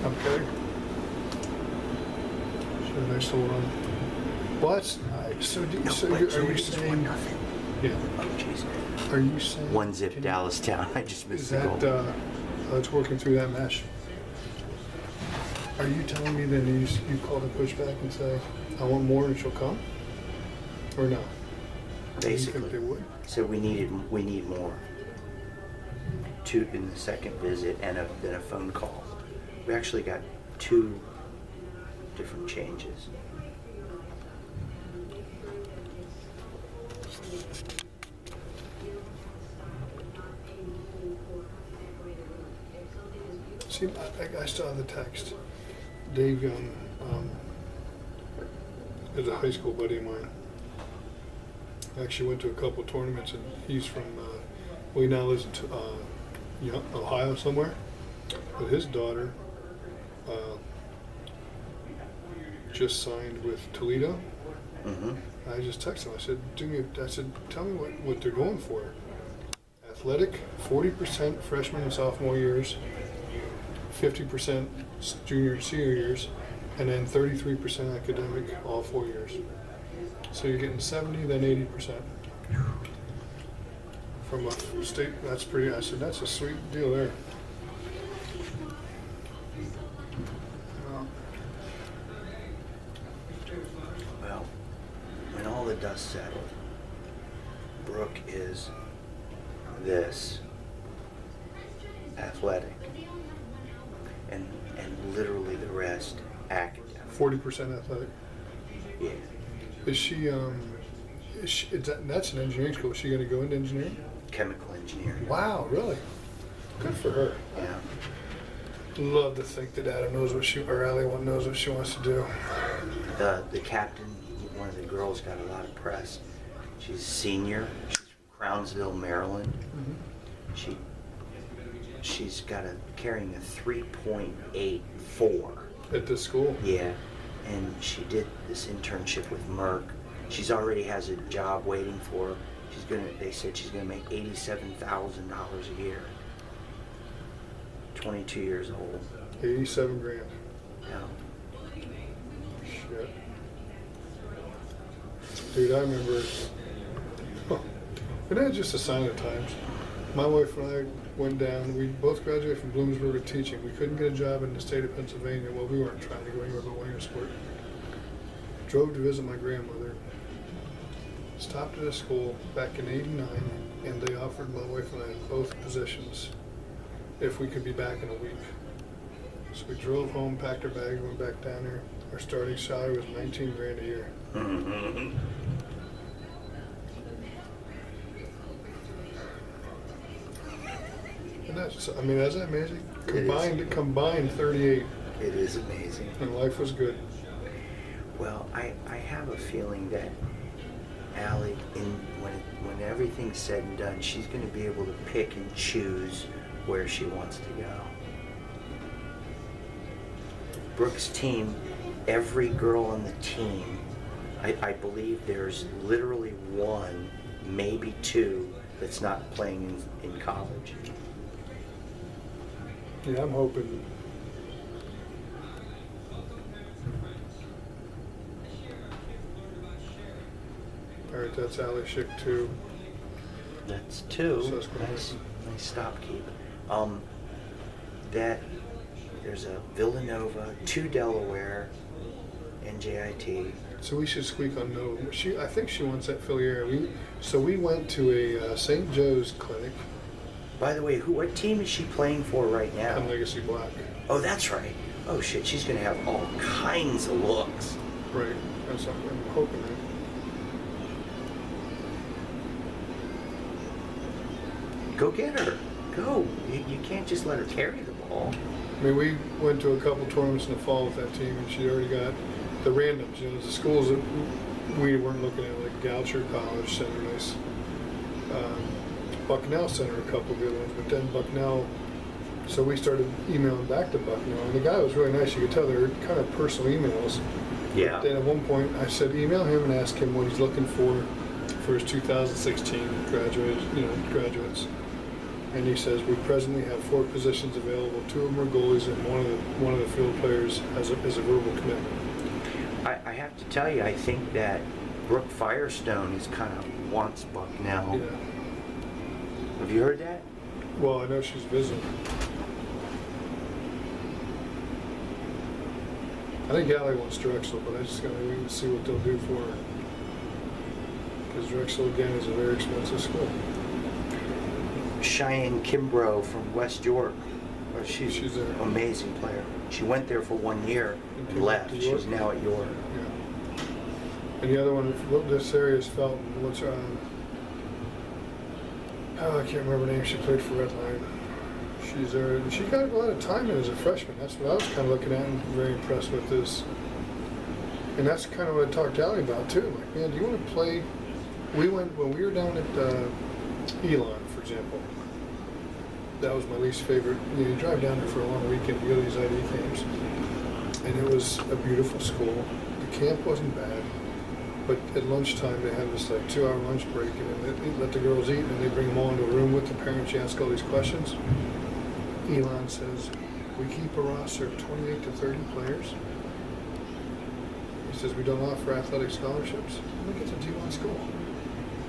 Okay. So nice little run. Well, that's nice. So, No, so but are you it's saying? 1-0. Yeah. Oh, jeez. Are you saying? One zip can you- Dallastown. I just Is missed the that goal. it's working through that mesh? Are you telling me that you call the pushback and say, "I want more," and she'll come, or no? Do you Basically, think they would? so we need more. Two in the second visit and then a phone call. We actually got 2 different changes. See, I still have the text. Dave Young is a high school buddy of mine. I actually went to a couple tournaments, and he's from, well, he now lives in Ohio somewhere. But his daughter just signed with Toledo. Mm-hmm. I just texted him. I said, tell me what they're going for. Athletic, 40% freshman and sophomore years, 50% junior and senior years, and then 33% academic all 4 years. So you're getting 70, then 80%. From a state, that's pretty, I said, that's a sweet deal there. Well, when all the dust settled, Brooke is this athletic, and literally the rest academic. 40% athletic. Yeah. Is she, that's an engineering school. Is she going to go into engineering? Chemical engineering. Wow, really? Good for her. Yeah. Love to think that Adam knows or Allie knows what she wants to do. The captain, one of the girls, got a lot of press. She's a senior. She's from Crownsville, Maryland. Mm-hmm. She's carrying a 3.84. At this school? Yeah, and she did this internship with Merck. She's already has a job waiting for her. They said she's gonna make $87,000 a year. 22 years old. 87 grand. Yeah. Shit. Dude, I remember, and that's just a sign of the times. My wife and I went down, we both graduated from Bloomsburg with teaching. We couldn't get a job in the state of Pennsylvania. Well, we weren't trying to go anywhere but Williamsport. Drove to visit my grandmother. Stopped at a school back in '89, and they offered my wife and I both positions if we could be back in a week. So we drove home, packed our bags, went back down there. Our starting salary was 19 grand a year. Mm-hmm. And that's, I mean, isn't that amazing? It is. Combined 38, It is amazing. and life was good. Well, I have a feeling that Allie, when everything's said and done, she's going to be able to pick and choose where she wants to go. Brooke's team, every girl on the team, I believe there's literally 1, maybe 2, that's not playing in college. Yeah, I'm hoping. All right, that's Allie Schick too. That's 2. So that's good. Nice stop keep. There's a Villanova, 2 Delaware, NJIT. So we should squeak on no. I think she wants that Philly area. So we went to a St. Joe's clinic. By the way, what team is she playing for right now? On Legacy Black. Oh, that's right. Oh shit, she's gonna have all kinds of looks. Right. That's what I'm hoping. Right? Go get her. Go. You can't just let her carry the ball. I mean, we went to a couple tournaments in the fall with that team, and she already got the randoms. You know, the schools that we weren't looking at, like Goucher College, Center Nice, Bucknell Center, a couple of the other ones. But then Bucknell, so we started emailing back to Bucknell, and the guy was really nice. You could tell they were kind of personal emails. Yeah. But then at one point, I said, email him and ask him what he's looking for his 2016 graduates. And he says, we presently have 4 positions available. 2 of them are goalies, and one of the field players is a verbal commitment. I have to tell you, I think that Brooke Firestone is kind of wants Bucknell. Yeah. Have you heard that? Well, I know she's visiting. I think Allie wants Drexel, but I just gotta wait and see what they'll do for her. Because Drexel, again, is a very expensive school. Cheyenne Kimbrough from West York. She's there. Amazing player. She went there for 1 year And and came left. to York? She's now at York. Yeah. And the other one, this area is Felton. What's I can't remember her name. She played for Redline. She's there. And she got a lot of time in as a freshman. That's what I was kind of looking at and very impressed with this. And that's kind of what I talked to Allie about too. Like, man, do you want to play? We went when we were down at Elon, for example. That was my least favorite. You drive down there for a long weekend, you go to these ID camps, and it was a beautiful school. The camp wasn't bad, but at lunchtime they have this like 2-hour lunch break, and then they let the girls eat, and then they bring them all into a room with the parents. You ask all these questions. Elon says, we keep a roster of 28 to 30 players. He says, we don't offer athletic scholarships. Look, it's a D1 school.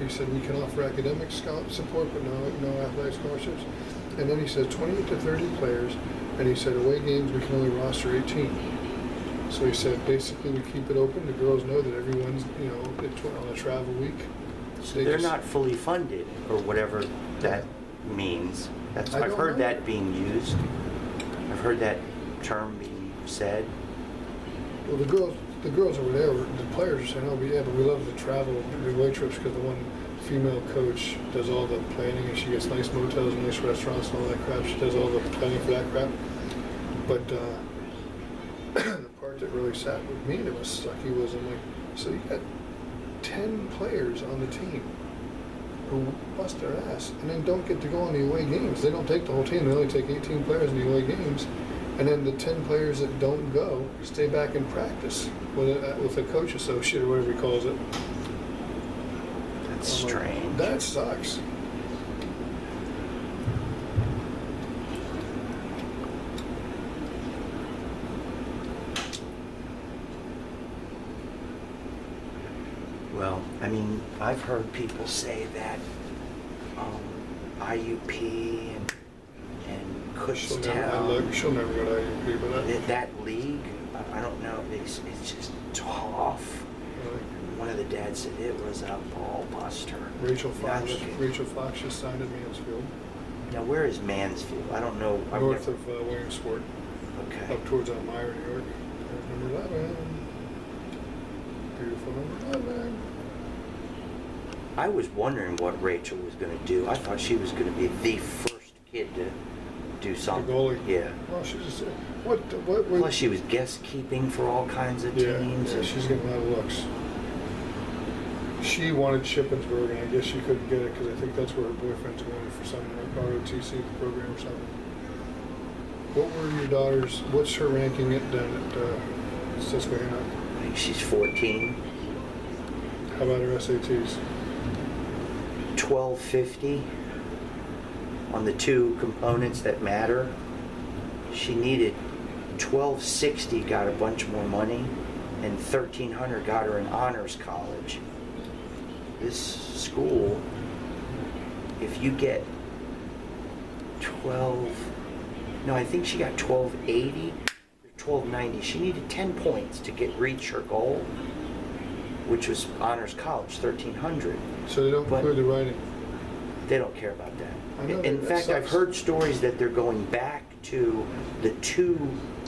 He said, we can offer academic support, but no athletic scholarships. And then he said 28 to 30 players, and he said away games we can only roster 18. So he said basically we keep it open. The girls know that everyone's, on a travel week. So they're not fully funded, or whatever that means. I've heard that being used. I've heard that term being said. Well, the girls over there, the players are saying, oh, but we love to travel, do away trips, because the one female coach does all the planning, and she gets nice motels and nice restaurants and all that crap. She does all the planning for that crap. But the part that really sat with me that was sucky was, I'm like, so you got 10 players on the team who bust their ass and then don't get to go on the away games. They don't take the whole team. They only take 18 players in the away games. And then the 10 players that don't go stay back in practice with a coach associate or whatever he calls it. That's strange. That sucks. Well, I mean, I've heard people say that IUP and Kutztown, She'll never go to IUP, but that league, I don't know, it's just tough. One of the dads said it was a ball buster. Rachel Fox just signed at Mansfield. Now, where is Mansfield? I don't know. North of Williamsport. Okay. Up towards Elmira, New York. Number 11. Beautiful number 11. I was wondering what Rachel was going to do. I thought she was going to be the first kid to do something. The goalie. Yeah. Well, she just Plus, she was guest keeping for all kinds of teams. Yeah, she's getting a lot of looks. She wanted Shippensburg, and I guess she couldn't get it because I think that's where her boyfriend's going for some ROTC program or something. What were your daughters? What's her ranking down at Susquehanna? I think she's 14. How about her SATs? 1250 on the 2 components that matter. She needed 1260, got a bunch more money, and 1300 got her an honors college. This school, if you get I think she got 1280 or 1290. She needed 10 points to reach her goal, which was honors college, 1300. So they don't include the writing? They don't care about that. I know In that fact, sucks. I've heard stories that they're going back to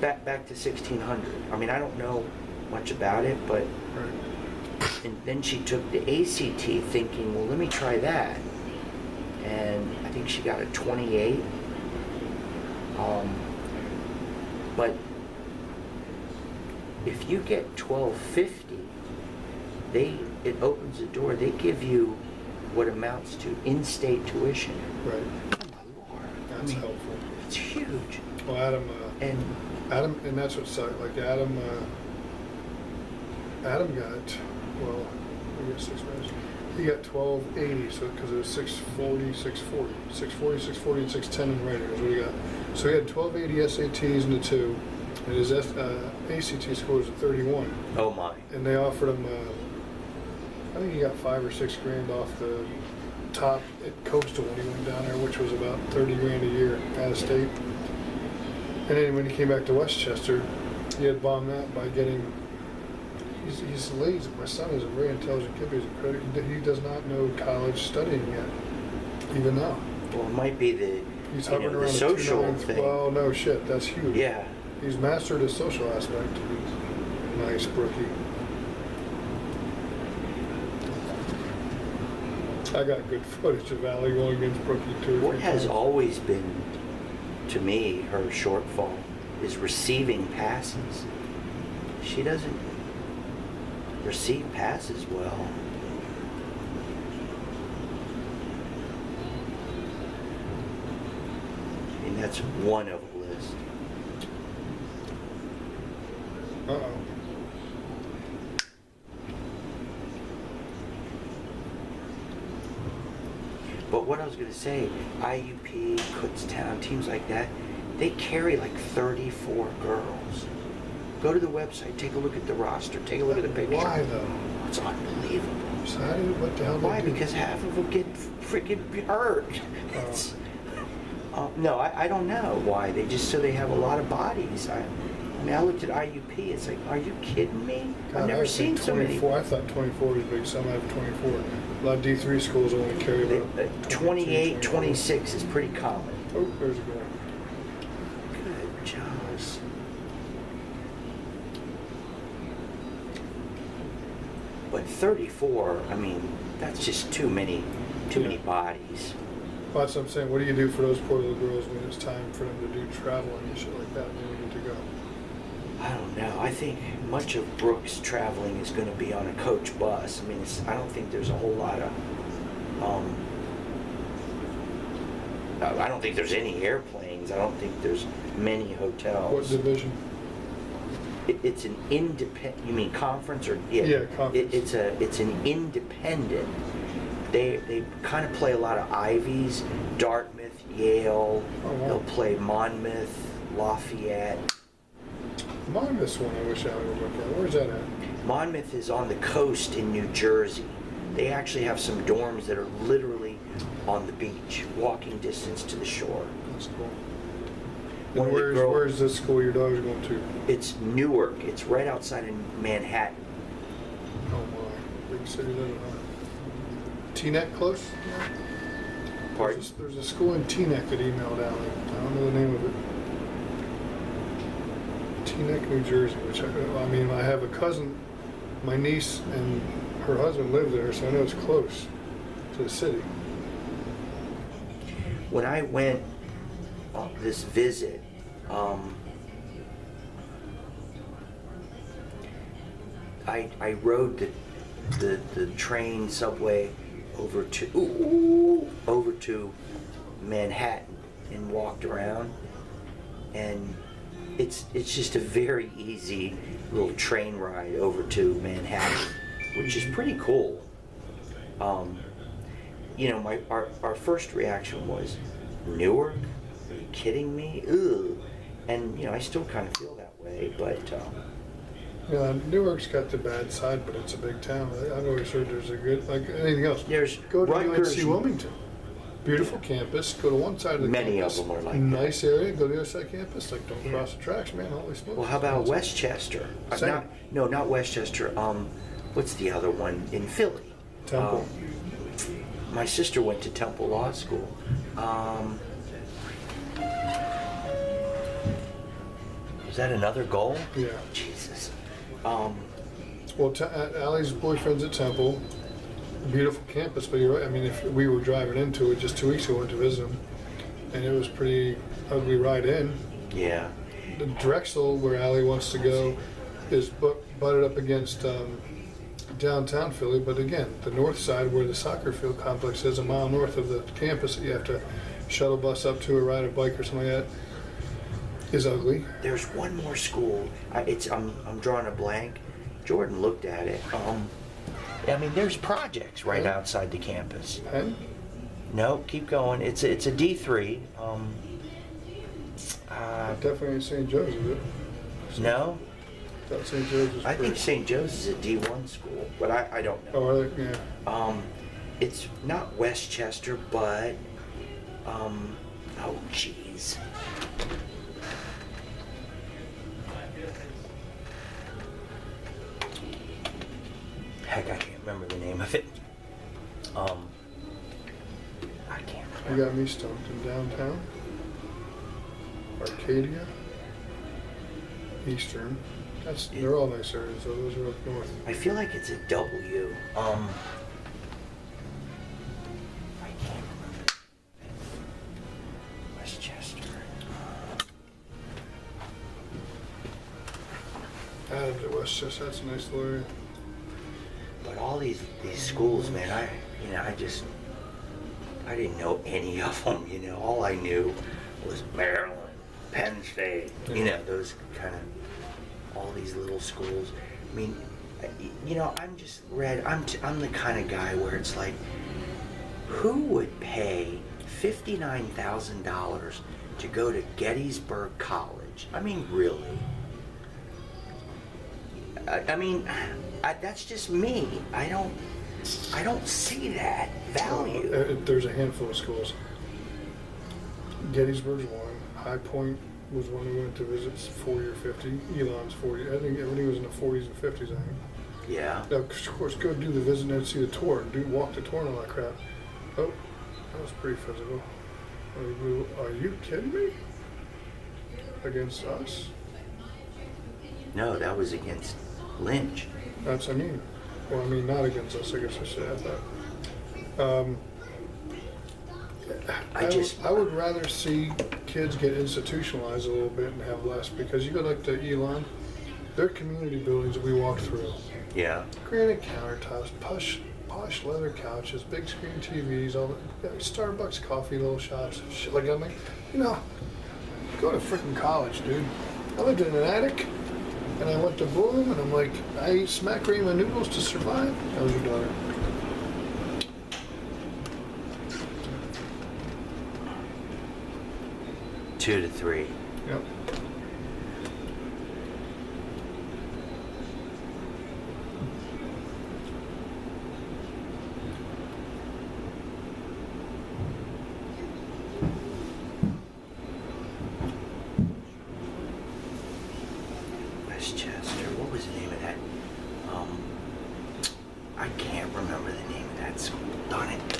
back to 1600. I mean, I don't know much about it, but Right. and then she took the ACT thinking, well, let me try that. And I think she got a 28. But if you get 1250, it opens the door. They give you what amounts to in-state tuition. Right. Oh my Lord. That's helpful. It's huge. Well, Adam, And and that's what sucked. Like Adam got, well, I guess 6 months. He got 1280, so because it was 640, 640, 640, 640, and 610 in writing is what he got. So he had 1280 SATs in the two, and his ACT score was a 31. Oh my. And they offered him, I think he got $5 or $6 grand off the top at Coastal when he went down there, which was about 30 grand a year out of state. And then when he came back to Westchester, he had bombed that by getting. He's lazy. My son is a very intelligent kid. He's incredible. He does not know college studying yet, even now. Well, it might be He's the hovering around social 2.9. thing. Well, no shit, that's huge. Yeah. He's mastered his social aspect. Nice, Brookie. I got good footage of Allie going against Brookie too. What has always been, to me, her shortfall is receiving passes. She doesn't receive passes well. I mean, that's one of a list. Uh-oh. But what I was going to say, IUP, Kutztown, teams like that, they carry like 34 girls. Go to the website, take a look at the roster, take a look at the picture. Why though? It's unbelievable. So what the hell? Why? They do? Because half of them get freaking hurt. It's, no, I don't know why. They just so they have a lot of bodies. I mean, I looked at IUP. It's like, are you kidding me? God, I've never seen so many. I thought 24 was big. Some have 24. A lot of D3 schools only carry about 28, 22, 26 is pretty common. Oh, there's a goal. Good job. Nice. But 34, I mean, that's just too many bodies. Well, that's what I'm saying. What do you do for those poor little girls when it's time for them to do traveling and shit like that? And they need to go. I don't know. I think much of Brooks' traveling is going to be on a coach bus. I mean, I don't think there's a whole lot of. I don't think there's any airplanes. I don't think there's many hotels. What division? It's an independent. You mean conference or yeah? Yeah, conference. It's an independent. They kind of play a lot of Ivies, Dartmouth, Yale. Oh, wow. They'll play Monmouth, Lafayette. Monmouth's one I wish I would look at. Where's that at? Monmouth is on the coast in New Jersey. They actually have some dorms that are literally on the beach, walking distance to the shore. That's cool. One And of the girls- where's this school your daughter's going to? It's Newark. It's right outside of Manhattan. Oh my, big city living on. Teaneck close? Pardon? There's a school in Teaneck that emailed Allie. I don't know the name of it. Teaneck, New Jersey, which I mean, I have a cousin, my niece and her husband live there, so I know it's close to the city. When I went on this visit, I rode the train subway over to Manhattan and walked around, and it's just a very easy little train ride over to Manhattan, which is pretty cool. You know, our first reaction was, Newark? Are you kidding me? Ugh. And you know, I still kind of feel that way, but Yeah, Newark's got the bad side, but it's a big town. I've always heard there's a good, like anything else. There's Go to Rutgers. UNC Wilmington. Beautiful campus. Go to one side of the Many campus. of them are like nice area. Go to the other side of campus. Like, don't cross the tracks, man. Holy smokes. Well, how about Westchester? Same. Not Westchester. What's the other one in Philly? Temple. My sister went to Temple Law School. Is that another goal? Yeah. Jesus. Well, Allie's boyfriend's at Temple. Beautiful campus, but you're right. I mean, if we were driving into it just 2 weeks ago, went to visit him, and it was pretty ugly ride in. Yeah. The Drexel, where Allie wants to go, is butted up against downtown Philly. But again, the north side, where the soccer field complex is, a mile north of the campus that you have to shuttle bus up to or ride a bike or something like that, is ugly. There's one more school. I'm drawing a blank. Jordan looked at it. I mean, there's projects right Yeah. outside the campus. Penn? No, keep going. It's a D3. Definitely ain't St. Joe's, is it? No, Thought St. Joe's was I think first. St. Joe's is a D1 school, but I don't know. Oh, are they? Yeah. It's not Westchester, but oh jeez. Heck, I can't remember the name of it. I can't You remember. got me stumped in downtown. Arcadia. Eastern. They're all nice areas, so those are up north. I feel like it's a W. I can't remember. Westchester. Adams at Westchester, that's a nice little area. But all these schools, man, I didn't know any of them. You know, all I knew was Maryland, Penn State. You know, those kind of all these little schools. I mean, you know, I'm the kind of guy where it's like, who would pay $59,000 to go to Gettysburg College? I mean, really? I mean, that's just me. I don't see that value. There's a handful of schools. Gettysburg's one. High Point was one we went to visit, 40 or 50. Elon's 40. I think everything was in the 40s and 50s, I think. Yeah. Now, of course, go do the visit and see the tour. Walk the tour and all that crap. Oh, that was pretty physical. Are you kidding me? Against us? No, that was against Lynch. That's, I mean, well, I mean, not against us, I guess I should have that. I would rather see kids get institutionalized a little bit and have less, because you go like to Elon, their community buildings that we walked through, Yeah. granite countertops, posh leather couches, big screen TVs, all the Starbucks coffee, little shops, shit like that. I'm like, you know, go to freaking college, dude. I lived in an attic, and I went to Bloom, and I'm like, I eat smack ramen noodles to survive. That was your daughter. Two to three. Yep. Westchester. What was the name of that? I can't remember the name of that school. Darn it.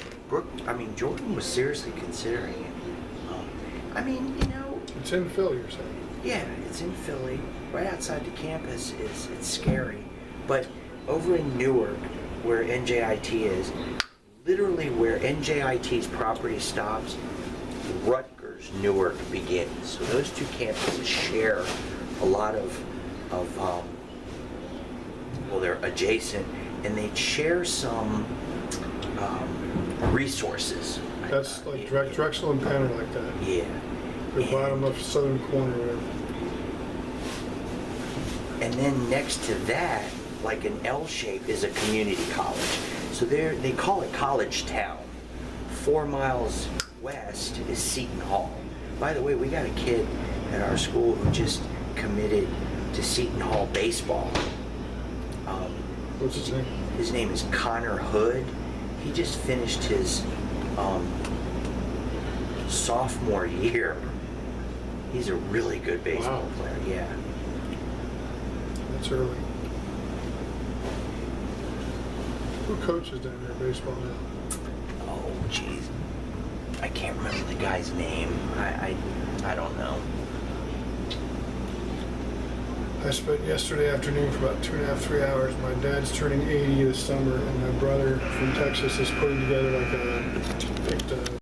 Jordan was seriously considering it. I mean, you know. It's in Philly, you're saying? Yeah, it's in Philly, right outside the campus. It's scary, but over in Newark, where NJIT is, literally where NJIT's property stops, Rutgers Newark begins. So those two campuses share a lot of well, they're adjacent, and they share some resources. That's like Drexel and Penn are like that. Yeah. The bottom of southern corner there. And then next to that, like an L shape, is a community college. So they call it College Town. 4 miles west is Seton Hall. By the way, we got a kid at our school who just committed to Seton Hall baseball. What's his name? His name is Connor Hood. He just finished his sophomore year. He's a really good baseball Wow. player, yeah. That's early. Who coaches down there baseball now? Oh, jeez. I can't remember the guy's name. I don't know. I spent yesterday afternoon for about 2.5, 3 hours. My dad's turning 80 this summer, and my brother from Texas is putting together like a